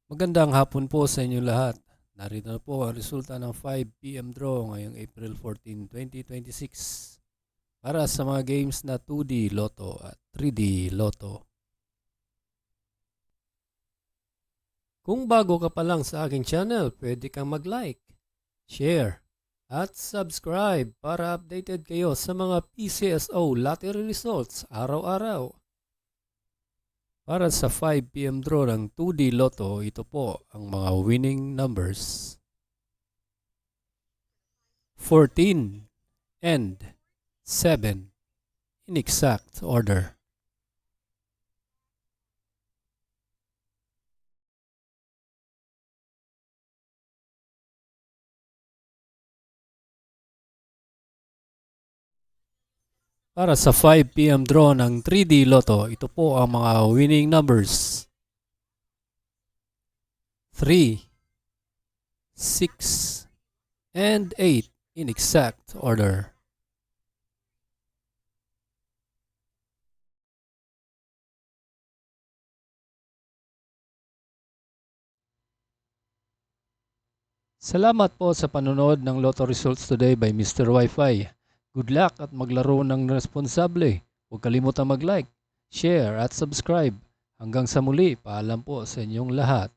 Magandang hapon po sa inyo lahat. Narito na po ang resulta ng 5 PM draw ngayong April 14, 2026 para sa mga games na 2D Lotto at 3D Lotto. Kung bago ka pa lang sa aking channel, pwede kang mag-like, share, at subscribe para updated kayo sa mga PCSO lottery results araw-araw. Para sa 5 PM draw ng 2D Lotto, ito po ang mga winning numbers. 14 and 7 in exact order. Para sa 5 PM draw ng 3D Lotto, ito po ang mga winning numbers. 3, 6, and 8 in exact order. Salamat po sa panonood ng Lotto Results Today by Mr. Wi-Fi. Good luck at maglaro ng responsable. Huwag kalimutang mag-like, share at subscribe. Hanggang sa muli, paalam po sa inyong lahat.